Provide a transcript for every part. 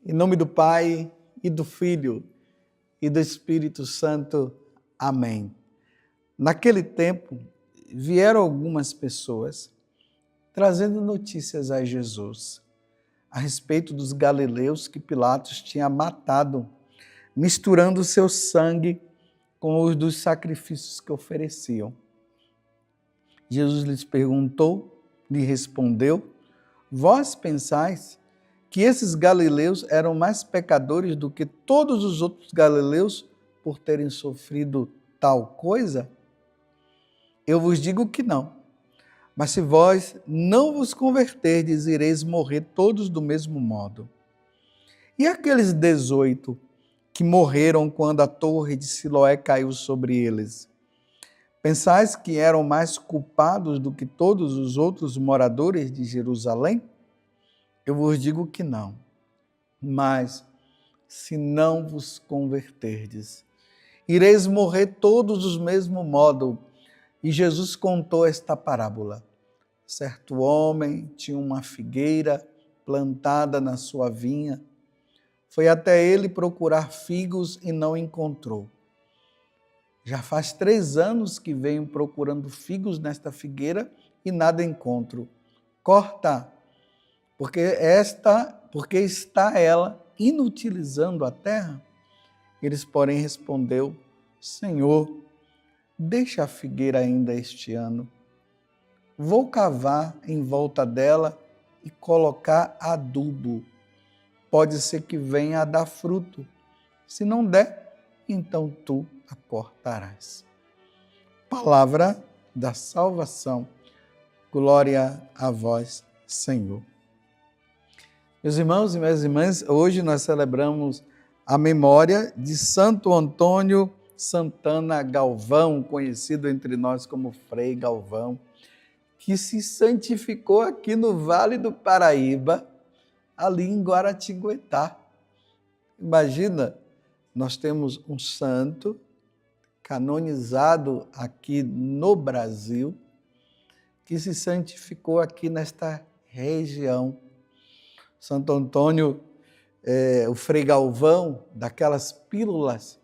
Em nome do Pai, e do Filho, e do Espírito Santo. Amém. Naquele tempo, vieram algumas pessoas trazendo notícias a Jesus a respeito dos galileus que Pilatos tinha matado, misturando seu sangue com os dos sacrifícios que ofereciam. Jesus lhes perguntou, lhe respondeu: vós pensais que esses galileus eram mais pecadores do que todos os outros galileus por terem sofrido tal coisa? Eu vos digo que não. Mas se vós não vos converterdes, ireis morrer todos do mesmo modo. E aqueles 18 que morreram quando a torre de Siloé caiu sobre eles, pensais que eram mais culpados do que todos os outros moradores de Jerusalém? Eu vos digo que não. Mas se não vos converterdes, ireis morrer todos do mesmo modo. E Jesus contou esta parábola. Certo homem tinha uma figueira plantada na sua vinha. Foi até ele procurar figos e não encontrou. Já faz 3 anos que venho procurando figos nesta figueira e nada encontro. Corta, porque está ela inutilizando a terra? Eles, porém, respondeu: Senhor, deixa a figueira ainda este ano. Vou cavar em volta dela e colocar adubo. Pode ser que venha a dar fruto. Se não der, então tu a cortarás. Palavra da salvação. Glória a vós, Senhor. Meus irmãos e minhas irmãs, hoje nós celebramos a memória de Santo Antônio Santana Galvão, conhecido entre nós como Frei Galvão, que se santificou aqui no Vale do Paraíba, ali em Guaratinguetá. Imagina, nós temos um santo canonizado aqui no Brasil, que se santificou aqui nesta região. Santo Antônio, o Frei Galvão, daquelas pílulas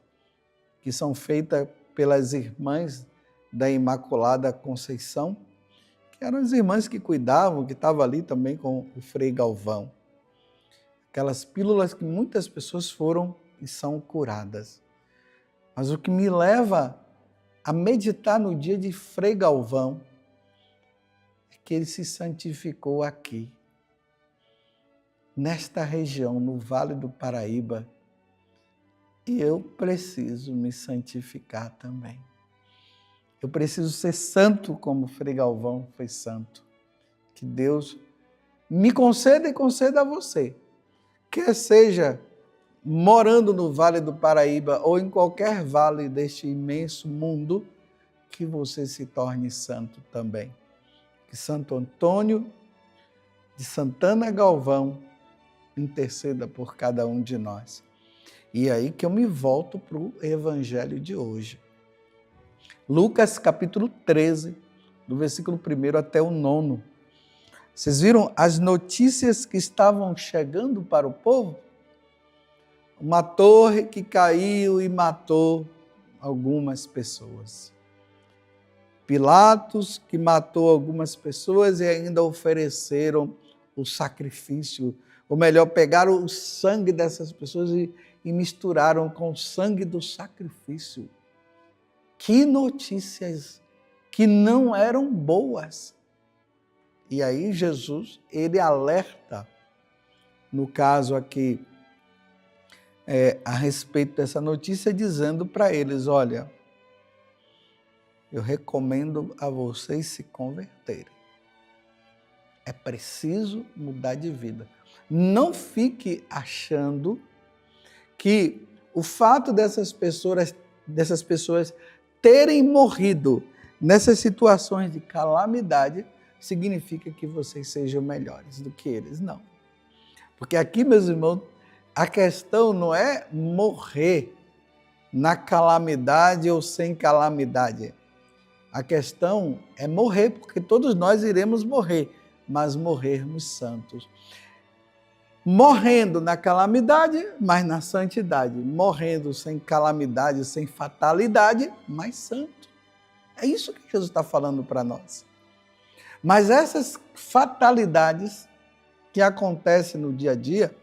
que são feitas pelas irmãs da Imaculada Conceição, que eram as irmãs que cuidavam, que estavam ali também com o Frei Galvão. Aquelas pílulas que muitas pessoas foram e são curadas. Mas o que me leva a meditar no dia de Frei Galvão é que ele se santificou aqui, nesta região, no Vale do Paraíba, e eu preciso me santificar também. Eu preciso ser santo como Frei Galvão foi santo. Que Deus me conceda e conceda a você, quer seja morando no Vale do Paraíba ou em qualquer vale deste imenso mundo, que você se torne santo também. Que Santo Antônio de Santana Galvão interceda por cada um de nós. E aí que eu me volto para o Evangelho de hoje. Lucas capítulo 13, do versículo 1 até o 9. Vocês viram as notícias que estavam chegando para o povo? Uma torre que caiu e matou algumas pessoas. Pilatos que matou algumas pessoas e ainda ofereceram o sacrifício, ou melhor, pegaram o sangue dessas pessoas e misturaram com o sangue do sacrifício. Que notícias que não eram boas. E aí Jesus, ele alerta, no caso aqui, a respeito dessa notícia, dizendo para eles: olha, eu recomendo a vocês se converterem. É preciso mudar de vida. Não fique achando que o fato dessas pessoas terem morrido nessas situações de calamidade significa que vocês sejam melhores do que eles. Não. Porque aqui, meus irmãos, a questão não é morrer na calamidade ou sem calamidade. A questão é morrer, porque todos nós iremos morrer, mas morrermos santos. Morrendo na calamidade, mas na santidade. Morrendo sem calamidade, sem fatalidade, mas santo. É isso que Jesus está falando para nós. Mas essas fatalidades que acontecem no dia a dia,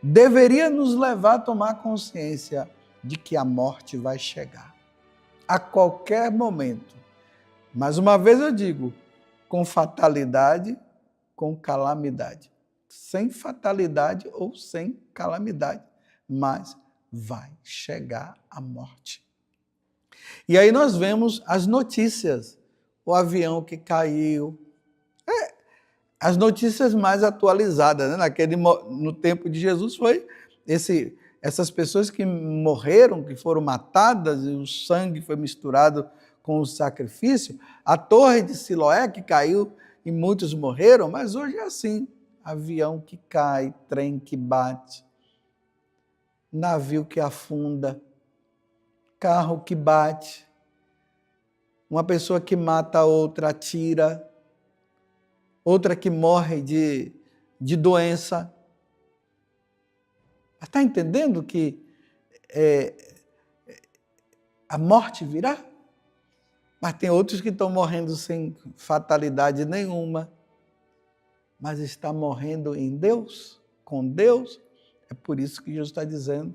deveria nos levar a tomar consciência de que a morte vai chegar a qualquer momento. Mais uma vez eu digo, com fatalidade, com calamidade. Sem fatalidade ou sem calamidade, mas vai chegar a morte. E aí nós vemos as notícias, o avião que caiu, as notícias mais atualizadas, né? No tempo de Jesus foi essas pessoas que morreram, que foram matadas, e o sangue foi misturado com o sacrifício, a torre de Siloé que caiu e muitos morreram, mas hoje é assim, avião que cai, trem que bate, navio que afunda, carro que bate, uma pessoa que mata a outra, atira, outra que morre de doença. Está entendendo que a morte virá? Mas tem outros que estão morrendo sem fatalidade nenhuma, mas está morrendo em Deus, com Deus. É por isso que Jesus está dizendo,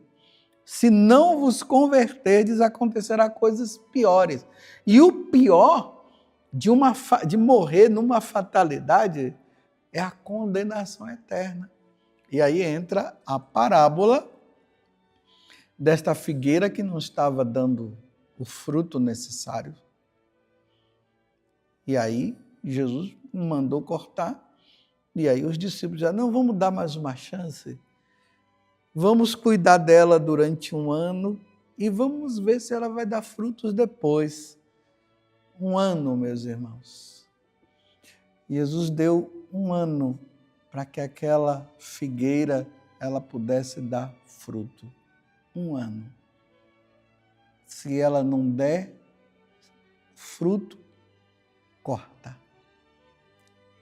se não vos converterdes, acontecerá coisas piores. E o pior de morrer numa fatalidade é a condenação eterna. E aí entra a parábola desta figueira que não estava dando o fruto necessário. E aí Jesus mandou cortar. E aí os discípulos disseram, não, vamos dar mais uma chance. Vamos cuidar dela durante 1 ano e vamos ver se ela vai dar frutos depois. 1 ano, meus irmãos. Jesus deu 1 ano para que aquela figueira ela pudesse dar fruto. 1 ano. Se ela não der fruto, corta.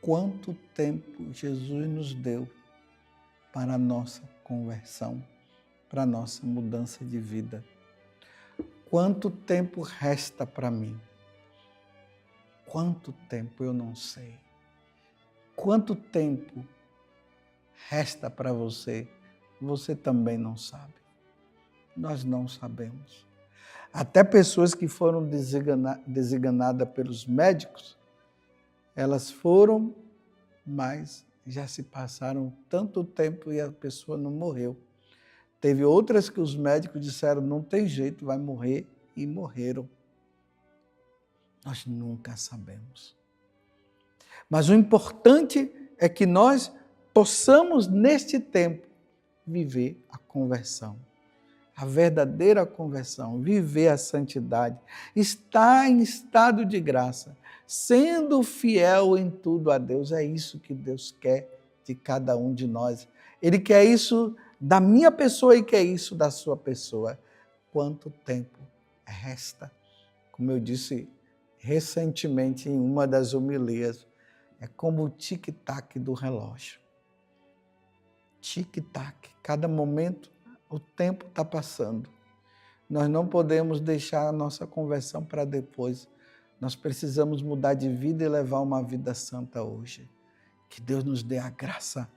Quanto tempo Jesus nos deu para a nossa conversão, para a nossa mudança de vida? Quanto tempo resta para mim? Quanto tempo eu não sei. Quanto tempo resta para você? Você também não sabe. Nós não sabemos. Até pessoas que foram designadas pelos médicos, elas foram, mas já se passaram tanto tempo e a pessoa não morreu. Teve outras que os médicos disseram, não tem jeito, vai morrer, e morreram. Nós nunca sabemos. Mas o importante é que nós possamos, neste tempo, viver a conversão. A verdadeira conversão, viver a santidade, estar em estado de graça, sendo fiel em tudo a Deus. É isso que Deus quer de cada um de nós. Ele quer isso da minha pessoa e quer isso da sua pessoa. Quanto tempo resta? Como eu disse recentemente em uma das homilias, é como o tic-tac do relógio. Tic-tac, cada momento o tempo está passando. Nós não podemos deixar a nossa conversão para depois. Nós precisamos mudar de vida e levar uma vida santa hoje. Que Deus nos dê a graça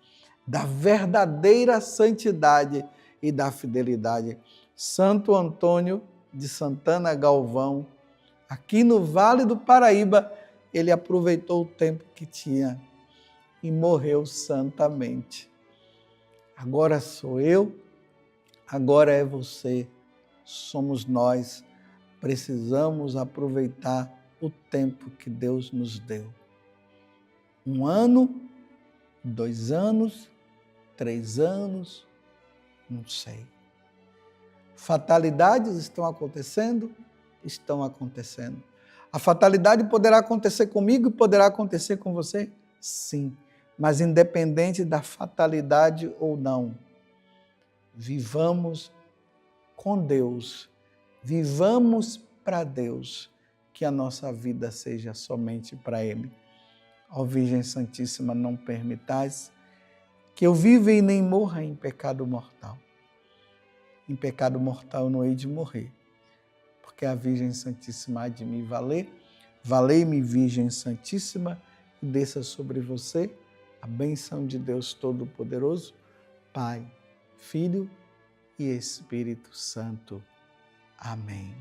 da verdadeira santidade e da fidelidade. Santo Antônio de Santana Galvão, aqui no Vale do Paraíba, ele aproveitou o tempo que tinha e morreu santamente. Agora sou eu, agora é você, somos nós. Precisamos aproveitar o tempo que Deus nos deu. 1 ano, 2 anos, 3 anos, não sei. Fatalidades estão acontecendo? Estão acontecendo. A fatalidade poderá acontecer comigo e poderá acontecer com você? Sim, mas independente da fatalidade ou não, vivamos com Deus Vivamos para Deus, que a nossa vida seja somente para Ele. Ó Virgem Santíssima, não permitais que eu viva e nem morra em pecado mortal. Em pecado mortal eu não hei de morrer, porque a Virgem Santíssima há de me valer. Valei-me, Virgem Santíssima, e desça sobre você a bênção de Deus Todo-Poderoso, Pai, Filho e Espírito Santo. Amém.